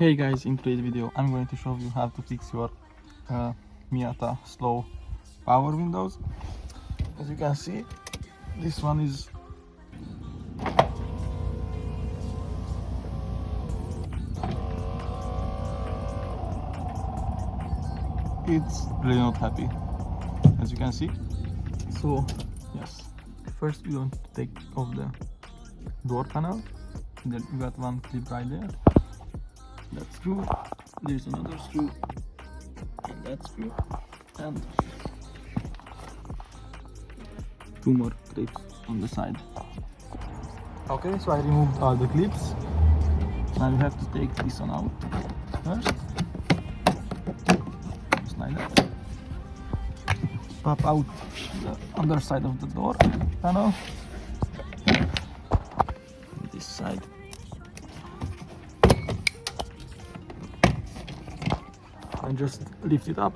Hey guys, in today's video I'm going to show you how to fix your Miata slow power windows. As you can see, this one is it's really not happy, as you can see. So yes, first we want to take off the door panel. Then we got one clip right there. That screw, there's another screw, and that screw, and two more clips on the side. Okay, so I removed all the clips. Now you have to take this one out first, just like that. Pop out the underside of the door panel, this side. And just lift it up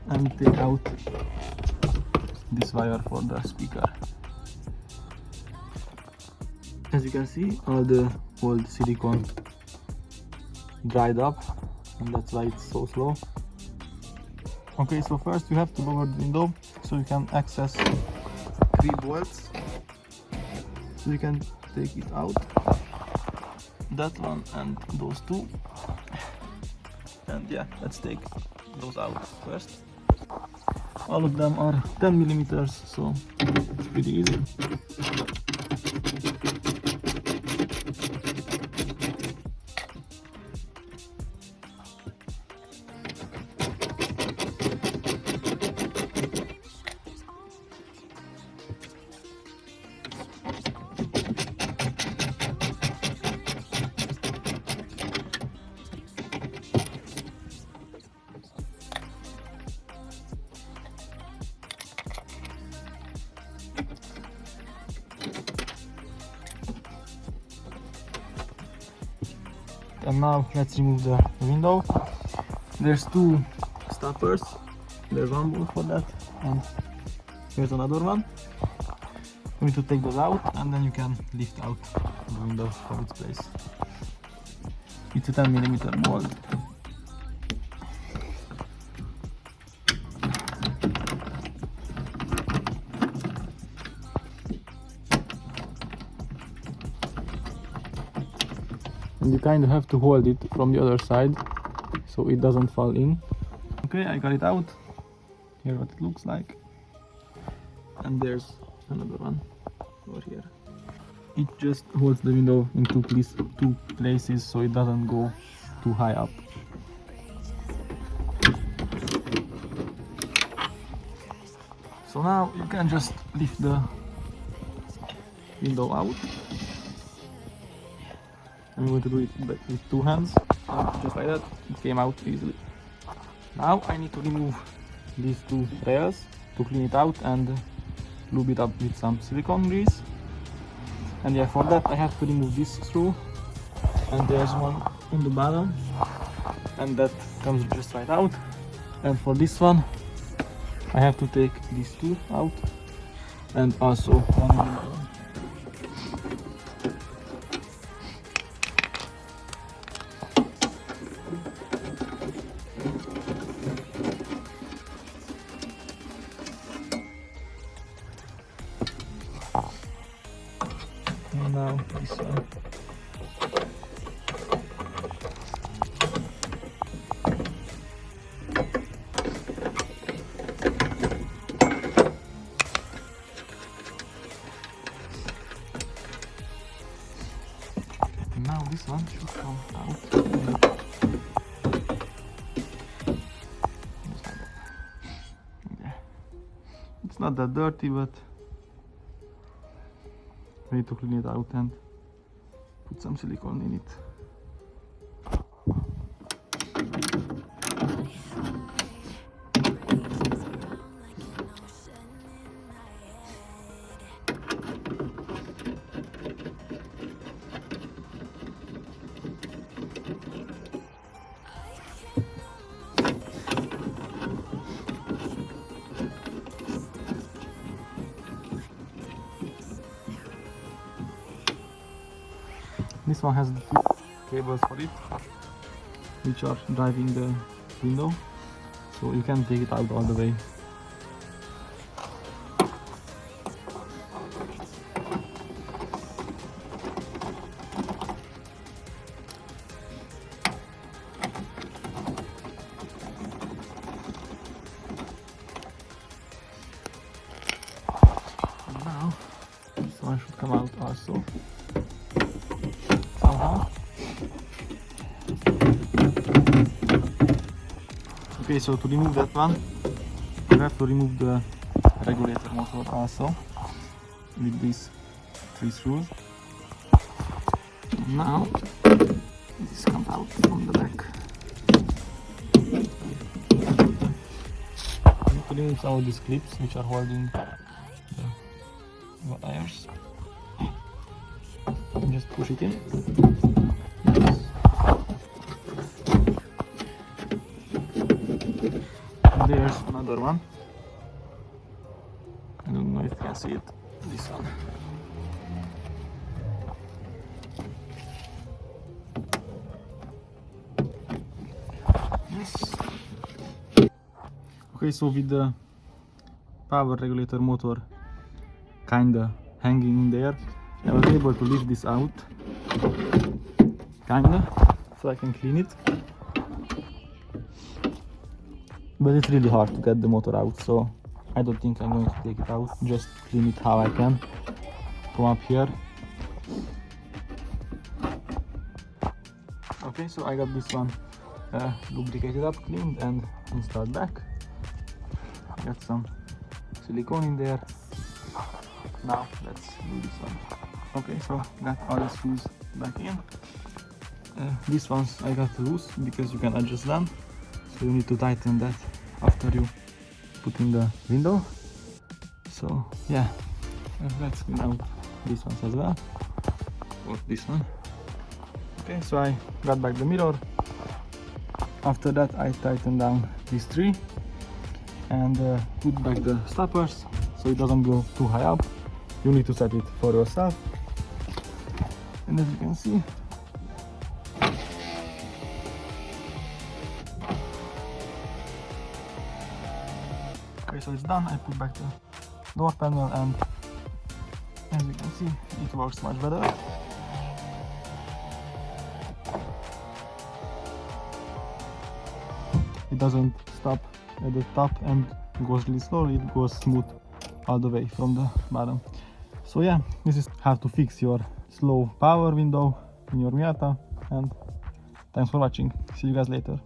and take out this wire for the speaker. As you can see, all the old silicone dried up, and that's why it's so slow. Okay, so first you have to lower the window so you can access 3 bolts. So you can take it out, that one and those two. And yeah, let's take those out first. All of them are 10 millimeters, so it's pretty easy. And now let's remove the window. There's 2 stoppers. There's one bolt for that, and here's another one. You need to take those out, and then you can lift out the window from its place. It's a 10 millimeter bolt. And you kind of have to hold it from the other side so it doesn't fall in. Okay, I got it out. Here's what it looks like. And there's another one over here. It just holds the window in two places so it doesn't go too high up. So now you can just lift the window out. I'm going to do it with 2 hands, just like that. It came out easily. Now I need to remove these 2 rails to clean it out and lube it up with some silicone grease. And yeah, for that I have to remove this screw, and there's one on the bottom, and that comes just right out. And for this one I have to take these 2 out, and also one on the bottom. And now this one. And now this one should come out. Yeah. It's not that dirty, but we need to clean it out and put some silicone in it. This one has the two cables for it, which are driving the window, so you can take it out all the way. Now, this one should come out also somehow. Okay, so to remove that one, you have to remove the regulator motor also with these 3 screws. Now, this comes out from the back. You need to remove some of these clips which are holding the wires. And just push it in. And there's another one. I don't know if you can see it. This one. Yes. Okay, so with the power regulator motor kinda hanging in there, I was able to lift this out, kinda, so I can clean it. But it's really hard to get the motor out, so I don't think I'm going to take it out, just clean it how I can from up here. Okay, so I got this one lubricated up, cleaned and installed back. Got some silicone in there. Now let's do this one. Okay, so got all the screws back in. These ones I got loose because you can adjust them, so you need to tighten that after you put in the window. So yeah, let's clean out these ones as well, or this one. Okay, so I got back the mirror. After that I tightened down these 3 and put back the stoppers so it doesn't go too high up. You need to set it for yourself. And as you can see, okay, so it's done. I put back the door panel and as you can see, it works much better. It doesn't stop at the top and goes really slowly, it goes smooth all the way from the bottom. So yeah, this is how to fix your slow power window in your Miata, and thanks for watching. See you guys later.